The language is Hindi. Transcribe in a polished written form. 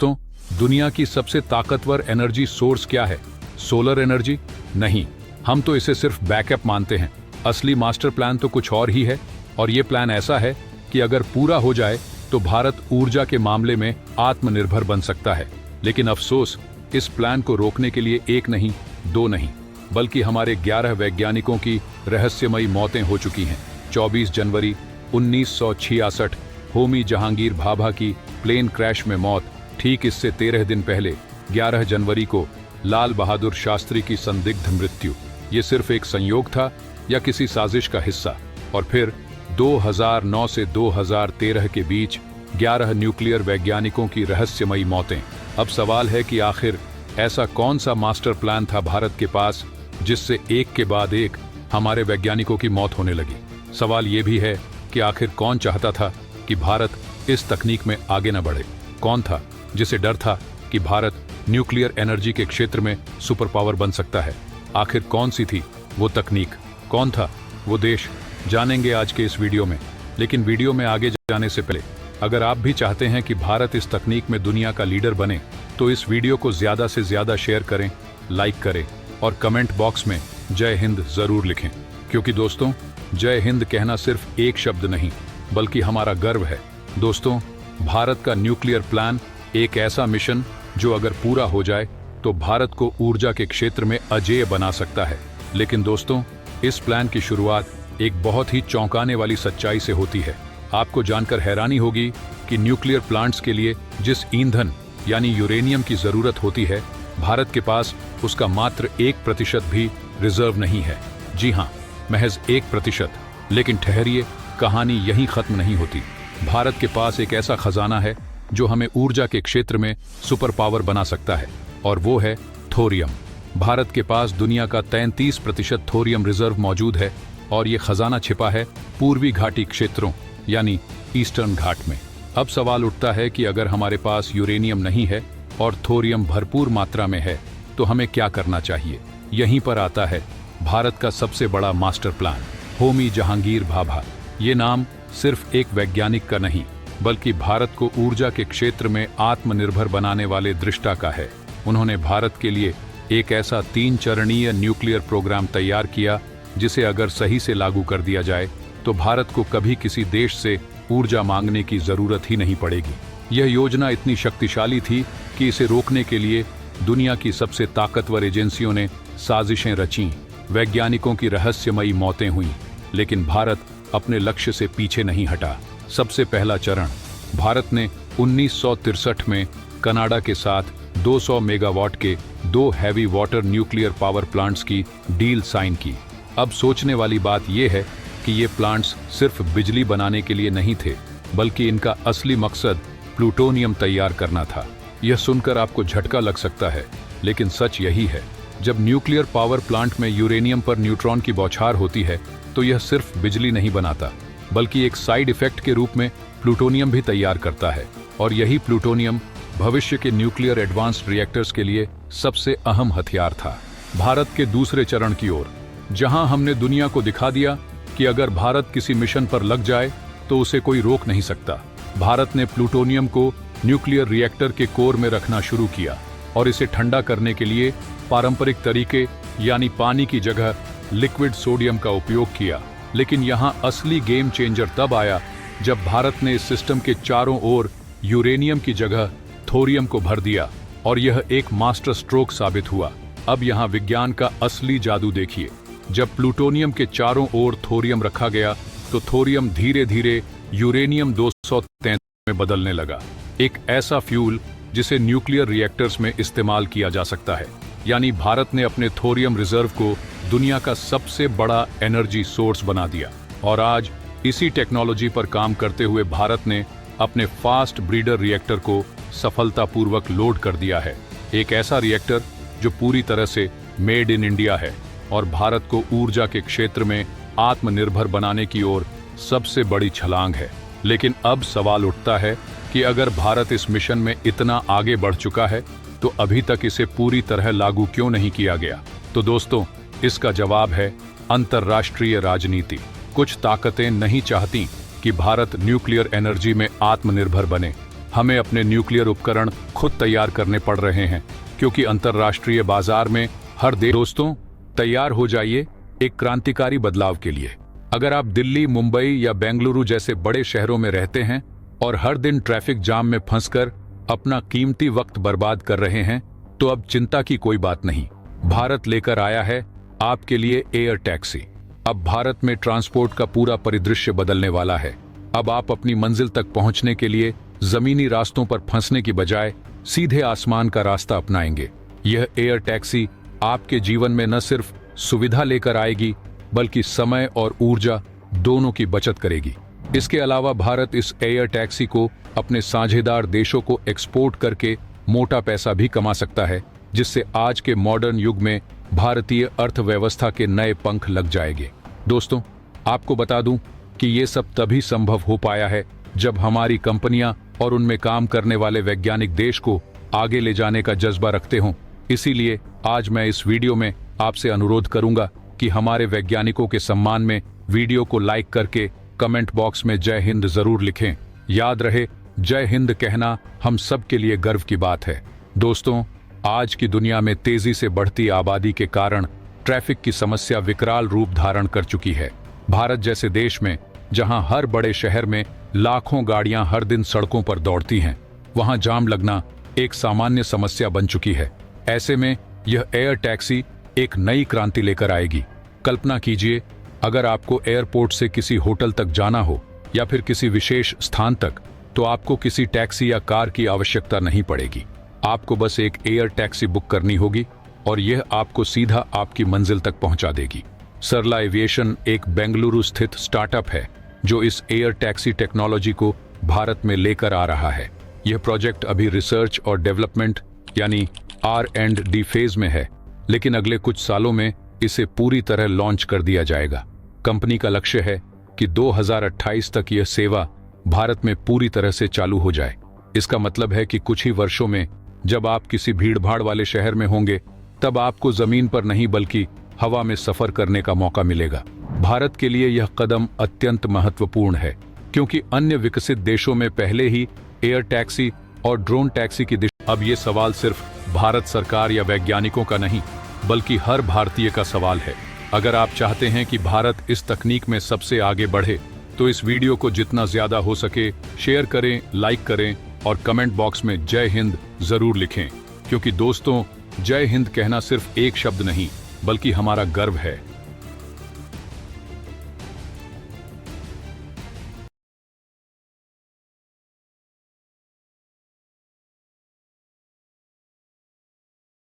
दोस्तों, दुनिया की सबसे ताकतवर एनर्जी सोर्स क्या है? Solar energy? नहीं, हम तो इसे सिर्फ बैकअप मानते हैं। असली मास्टर प्लान तो कुछ और ही है, और ये प्लान ऐसा है कि अगर पूरा हो जाए तो भारत ऊर्जा के मामले में आत्मनिर्भर बन सकता है। लेकिन अफसोस, इस प्लान को रोकने के लिए एक नहीं, दो नहीं, बल्कि हमारे 11 वैज्ञानिकों की रहस्यमयी मौतें हो चुकी हैं। 24 जनवरी 1966 होमी जहांगीर भाभा की प्लेन क्रैश में मौत। ठीक इससे 13 दिन पहले 11 जनवरी को लाल बहादुर शास्त्री की संदिग्ध मृत्यु। ये सिर्फ एक संयोग था या किसी साजिश का हिस्सा? और फिर 2009 से 2013 के बीच 11 न्यूक्लियर वैज्ञानिकों की रहस्यमयी मौतें। अब सवाल है कि आखिर ऐसा कौन सा मास्टर प्लान था भारत के पास जिससे एक के बाद एक हमारे वैज्ञानिकों की मौत होने लगी? सवाल ये भी है कि आखिर कौन चाहता था कि भारत इस तकनीक में आगे न बढ़े? कौन था जिसे डर था कि भारत न्यूक्लियर एनर्जी के क्षेत्र में सुपर पावर बन सकता है? आखिर कौन सी थी वो तकनीक? कौन था वो देश? जानेंगे आज के इस वीडियो में। लेकिन वीडियो में आगे जाने से पहले, अगर आप भी चाहते हैं कि भारत इस तकनीक में दुनिया का लीडर बने, तो इस वीडियो को ज्यादा से ज्यादा शेयर करें, लाइक करें और कमेंट बॉक्स में जय हिंद जरूर लिखें। क्योंकि दोस्तों, जय हिंद कहना सिर्फ एक शब्द नहीं, बल्कि हमारा गर्व है। दोस्तों, भारत का न्यूक्लियर प्लान एक ऐसा मिशन जो अगर पूरा हो जाए तो भारत को ऊर्जा के क्षेत्र में अजेय बना सकता है। लेकिन दोस्तों, इस प्लान की शुरुआत एक बहुत ही चौंकाने वाली सच्चाई से होती है। आपको जानकर हैरानी होगी कि न्यूक्लियर प्लांट्स के लिए जिस ईंधन यानी यूरेनियम की जरूरत होती है, भारत के पास उसका मात्र 1% भी रिजर्व नहीं है। जी हाँ, महज 1%। लेकिन ठहरिए, कहानी यहीं खत्म नहीं होती। भारत के पास एक ऐसा खजाना है जो हमें ऊर्जा के क्षेत्र में सुपर पावर बना सकता है, और वो है थोरियम। भारत के पास दुनिया का 33% थोरियम रिजर्व मौजूद है, और ये खजाना छिपा है पूर्वी घाटी क्षेत्रों यानी ईस्टर्न घाट में। अब सवाल उठता है कि अगर हमारे पास यूरेनियम नहीं है और थोरियम भरपूर मात्रा में है, तो हमें क्या करना चाहिए? यहीं पर आता है भारत का सबसे बड़ा मास्टर प्लान, होमी जहांगीर भाभा। ये नाम सिर्फ एक वैज्ञानिक का नहीं, बल्कि भारत को ऊर्जा के क्षेत्र में आत्मनिर्भर बनाने वाले दृष्टा का है। उन्होंने भारत के लिए एक ऐसा 3 चरणीय न्यूक्लियर प्रोग्राम तैयार किया जिसे अगर सही से लागू कर दिया जाए तो भारत को कभी किसी देश से ऊर्जा मांगने की जरूरत ही नहीं पड़ेगी। यह योजना इतनी शक्तिशाली थी कि इसे रोकने के लिए दुनिया की सबसे ताकतवर एजेंसियों ने साजिशें रचीं, वैज्ञानिकों की रहस्यमयी मौतें हुईं, लेकिन भारत अपने लक्ष्य से पीछे नहीं हटा। सबसे पहला चरण, भारत ने 1963 में कनाडा के साथ 200 मेगावाट के 2 heavy water nuclear power plants की डील साइन की। अब सोचने वाली बात यह है कि ये प्लांट्स सिर्फ बिजली बनाने के लिए नहीं थे, बल्कि इनका असली मकसद प्लूटोनियम तैयार करना था। यह सुनकर आपको झटका लग सकता है, लेकिन सच यही है। जब न्यूक्लियर पावर प्लांट में यूरेनियम पर न्यूट्रॉन की बौछार होती है, तो यह सिर्फ बिजली नहीं बनाता, बल्कि एक साइड इफेक्ट के रूप में प्लूटोनियम भी तैयार करता है। और यही प्लूटोनियम भविष्य के न्यूक्लियर एडवांस्ड रिएक्टर्स के लिए सबसे अहम हथियार था। भारत के दूसरे चरण की ओर, जहां हमने दुनिया को दिखा दिया कि अगर भारत किसी मिशन पर लग जाए तो उसे कोई रोक नहीं सकता। भारत ने प्लूटोनियम को न्यूक्लियर रिएक्टर के कोर में रखना शुरू किया और इसे ठंडा करने के लिए पारंपरिक तरीके यानी पानी की जगह लिक्विड सोडियम का उपयोग किया। लेकिन यहां असली गेम चेंजर तब आया जब भारत ने इस सिस्टम के चारों ओर यूरेनियम की जगह थोरियम को भर दिया, और यह एक मास्टर स्ट्रोक साबित हुआ। अब यहां विज्ञान का असली जादू देखिए। जब प्लूटोनियम के चारों ओर थोरियम रखा गया, तो थोरियम धीरे धीरे यूरेनियम 233 में बदलने लगा, एक ऐसा फ्यूल जिसे न्यूक्लियर रिएक्टर्स में इस्तेमाल किया जा सकता है। यानी भारत ने अपने थोरियम रिजर्व को दुनिया का सबसे बड़ा एनर्जी सोर्स बना दिया। और आज इसी टेक्नोलॉजी पर काम करते हुए भारत ने अपने फास्ट ब्रीडर रिएक्टर को सफलतापूर्वक लोड कर दिया है। एक ऐसा रिएक्टर जो पूरी तरह से मेड इन इंडिया है और भारत को ऊर्जा के क्षेत्र में आत्मनिर्भर बनाने की ओर सबसे बड़ी छलांग है। लेकिन अब सवाल उठता है कि अगर भारत इस मिशन में इतना आगे बढ़ चुका है, तो अभी तक इसे पूरी तरह लागू क्यों नहीं किया गया? तो दोस्तों, इसका जवाब है अंतर्राष्ट्रीय राजनीति। कुछ ताकतें नहीं चाहती कि भारत न्यूक्लियर एनर्जी में आत्मनिर्भर बने, हमें अपने न्यूक्लियर उपकरण खुद तैयार करने पड़ रहे हैं, क्योंकि अंतर्राष्ट्रीय बाजार में हर देश। दोस्तों, तैयार हो जाइए एक क्रांतिकारी बदलाव के लिए। अगर आप दिल्ली, मुंबई या बेंगलुरु जैसे बड़े शहरों में रहते हैं और हर दिन ट्रैफिक जाम में फंसकर अपना कीमती वक्त बर्बाद कर रहे हैं, तो अब चिंता की कोई बात नहीं। भारत लेकर आया है आपके लिए एयर टैक्सी। अब भारत में ट्रांसपोर्ट का पूरा परिदृश्य बदलने वाला है। अब आप अपनी मंजिल तक पहुंचने के लिए जमीनी रास्तों पर फंसने की बजाय सीधे आसमान का रास्ता अपनाएंगे। यह एयर टैक्सी आपके जीवन में न सिर्फ सुविधा लेकर आएगी, बल्कि समय और ऊर्जा दोनों की बचत करेगी। इसके अलावा भारत इस एयर टैक्सी को अपने साझेदार देशों को एक्सपोर्ट करके मोटा पैसा भी कमा सकता है, जिससे आज के मॉडर्न युग में भारतीय अर्थव्यवस्था के नए पंख लग जाएंगे। दोस्तों, आपको बता दूं कि ये सब तभी संभव हो पाया है जब हमारी कंपनियां और उनमें काम करने वाले वैज्ञानिक देश को आगे ले जाने का जज्बा रखते हों। इसीलिए आज मैं इस वीडियो में आपसे अनुरोध करूंगा कि हमारे वैज्ञानिकों के सम्मान में वीडियो को लाइक करके कमेंट बॉक्स में जय हिंद जरूर लिखें। याद रहे, जय हिंद कहना हम सब के लिए गर्व की बात है। दोस्तों, आज की दुनिया में तेजी से बढ़ती आबादी के कारण ट्रैफिक की समस्या विकराल रूप धारण कर चुकी है। भारत जैसे देश में जहां हर बड़े शहर में लाखों गाड़ियां हर दिन सड़कों पर दौड़ती हैं, वहां जाम लगना एक सामान्य समस्या बन चुकी है। ऐसे में यह एयर टैक्सी एक नई क्रांति लेकर आएगी। कल्पना कीजिए, अगर आपको एयरपोर्ट से किसी होटल तक जाना हो या फिर किसी विशेष स्थान तक, तो आपको किसी टैक्सी या कार की आवश्यकता नहीं पड़ेगी। आपको बस एक एयर टैक्सी बुक करनी होगी और यह आपको सीधा आपकी मंजिल तक पहुंचा देगी। सरला एविएशन एक बेंगलुरु स्थित स्टार्टअप है जो इस एयर टैक्सी टेक्नोलॉजी को भारत में लेकर आ रहा है। यह प्रोजेक्ट अभी रिसर्च और डेवलपमेंट यानी R&D फेज में है, लेकिन अगले कुछ सालों में इसे पूरी तरह लॉन्च कर दिया जाएगा। कंपनी का लक्ष्य है कि 2028 तक यह सेवा भारत में पूरी तरह से चालू हो जाए। इसका मतलब है कि कुछ ही वर्षों में जब आप किसी भीड़भाड़ वाले शहर में होंगे, तब आपको जमीन पर नहीं बल्कि हवा में सफर करने का मौका मिलेगा। भारत के लिए यह कदम अत्यंत महत्वपूर्ण है, क्योंकि अन्य विकसित देशों में पहले ही एयर टैक्सी और ड्रोन टैक्सी की दिशा। अब ये सवाल सिर्फ भारत सरकार या वैज्ञानिकों का नहीं, बल्कि हर भारतीय का सवाल है। अगर आप चाहते हैं कि भारत इस तकनीक में सबसे आगे बढ़े, तो इस वीडियो को जितना ज्यादा हो सके शेयर करें, लाइक करें और कमेंट बॉक्स में जय हिंद जरूर लिखें, क्योंकि दोस्तों, जय हिंद कहना सिर्फ एक शब्द नहीं, बल्कि हमारा गर्व है।